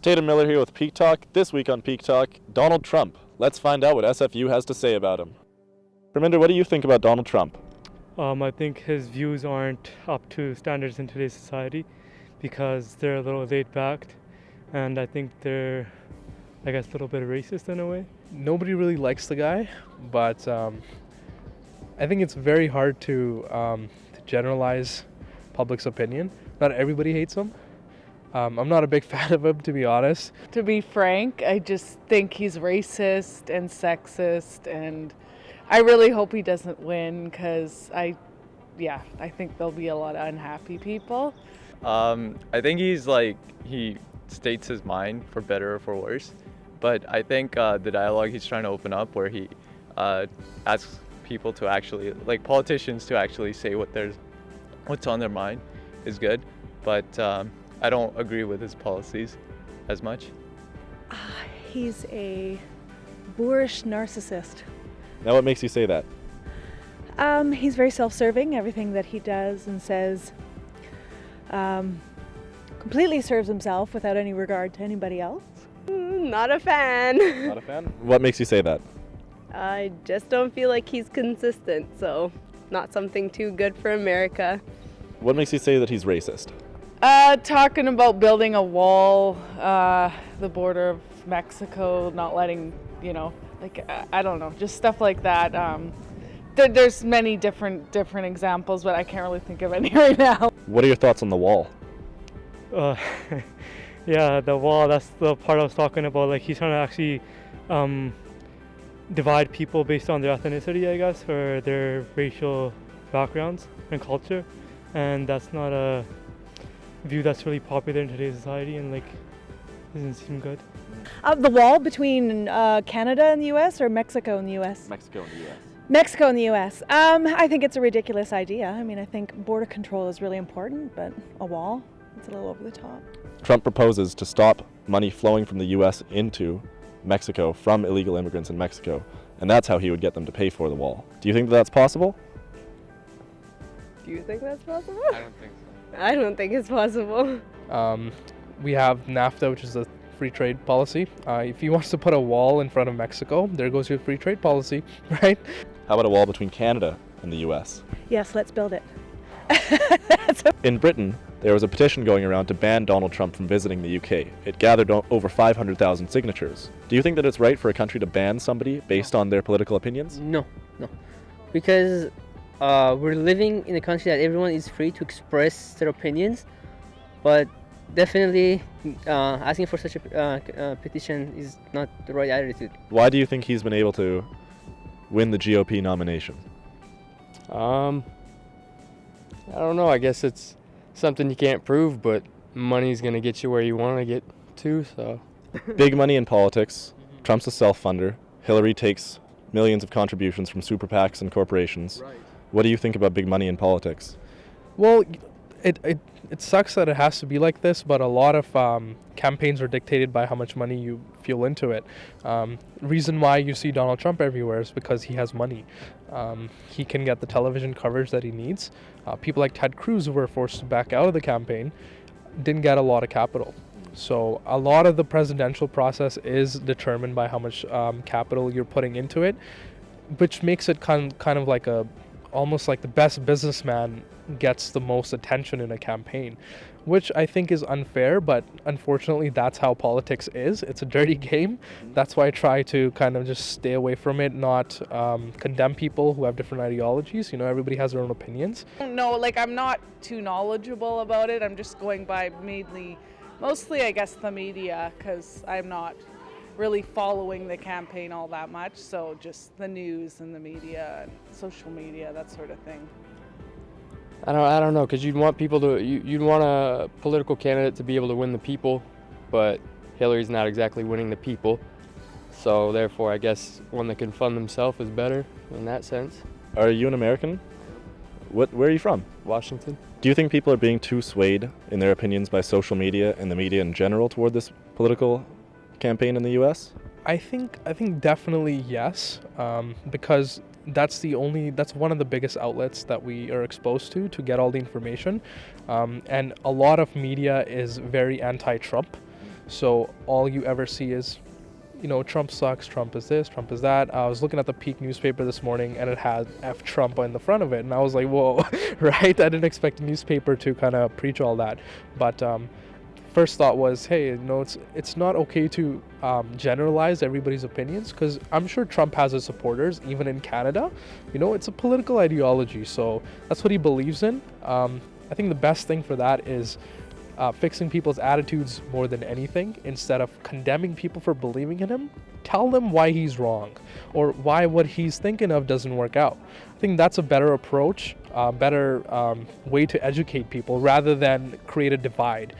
Tatum Miller here with Peak Talk. This week on Peak Talk, Donald Trump. Let's find out what SFU has to say about him. Reminder, what do you think about Donald Trump? I think his views aren't up to standards in today's society because they're a little laid back, and I think they're, a little bit racist in a way. Nobody really likes the guy, but I think it's very hard to generalize public's opinion. Not everybody hates him. I'm not a big fan of him, to be honest. To be frank, I just think he's racist and sexist, and I really hope he doesn't win because I think there'll be a lot of unhappy people. I think he states his mind for better or for worse, but I think the dialogue he's trying to open up where he asks people to actually, politicians to actually say what's on their mind is good, but I don't agree with his policies as much. He's a boorish narcissist. Now, what makes you say that? He's very self-serving. Everything that he does and says completely serves himself without any regard to anybody else. Not a fan. Not a fan? What makes you say that? I just don't feel like he's consistent, so not something too good for America. What makes you say that he's racist? Talking about building a wall, the border of Mexico, not letting, I don't know, just stuff like that. There's many different examples, but I can't really think of any right now. What are your thoughts on the wall? Yeah, the wall, that's the part I was talking about. He's trying to actually divide people based on their ethnicity, I guess, or their racial backgrounds and culture. And that's not a view that's really popular in today's society and doesn't seem good. The wall between Canada and the U.S. or Mexico and the U.S.? Mexico and the U.S. Mexico and the U.S. I think it's a ridiculous idea. I think border control is really important, but a wall, it's a little over the top. Trump proposes to stop money flowing from the U.S. into Mexico from illegal immigrants in Mexico, and that's how he would get them to pay for the wall. Do you think that's possible? Do you think that's possible? I don't think so. I don't think it's possible. We have NAFTA, which is a free trade policy. If he wants to put a wall in front of Mexico, there goes your free trade policy, right? How about a wall between Canada and the U.S.? Yes, let's build it. In Britain, there was a petition going around to ban Donald Trump from visiting the UK. It gathered over 500,000 signatures. Do you think that it's right for a country to ban somebody based on their political opinions? No. Because we're living in a country that everyone is free to express their opinions, but definitely asking for such a petition is not the right attitude. Why do you think he's been able to win the GOP nomination? I don't know. I guess it's something you can't prove, but money's going to get you where you want to get to, so. Big money in politics. Trump's a self-funder. Hillary takes millions of contributions from super PACs and corporations. Right. What do you think about big money in politics? Well, it sucks that it has to be like this, but a lot of campaigns are dictated by how much money you fuel into it. Reason why you see Donald Trump everywhere is because he has money. He can get the television coverage that he needs. People like Ted Cruz, who were forced to back out of the campaign, didn't get a lot of capital. So a lot of the presidential process is determined by how much capital you're putting into it, which makes it kind of like almost like the best businessman gets the most attention in a campaign, which I think is unfair, but unfortunately that's how politics is. It's a dirty game. That's why I try to kind of just stay away from it, not condemn people who have different ideologies. Everybody has their own opinions. No, I'm not too knowledgeable about it. I'm just going by mostly I guess the media, because I'm not really following the campaign all that much, so just the news and the media and social media, that sort of thing. I don't know, because you'd want you'd want a political candidate to be able to win the people, but Hillary's not exactly winning the people. So therefore, I guess one that can fund themselves is better in that sense. Are you an American? Where are you from? Washington. Do you think people are being too swayed in their opinions by social media and the media in general toward this political campaign in the U.S.? I think definitely yes, because that's one of the biggest outlets that we are exposed to get all the information, and a lot of media is very anti-Trump. So all you ever see is, Trump sucks, Trump is this, Trump is that. I was looking at the Peak newspaper this morning and it had F Trump in the front of it. And I was like, whoa, right? I didn't expect a newspaper to kind of preach all that. But first thought was, hey, it's not okay to generalize everybody's opinions, because I'm sure Trump has his supporters, even in Canada. It's a political ideology. So that's what he believes in. I think the best thing for that is fixing people's attitudes more than anything. Instead of condemning people for believing in him, tell them why he's wrong or why what he's thinking of doesn't work out. I think that's a better approach, better way to educate people rather than create a divide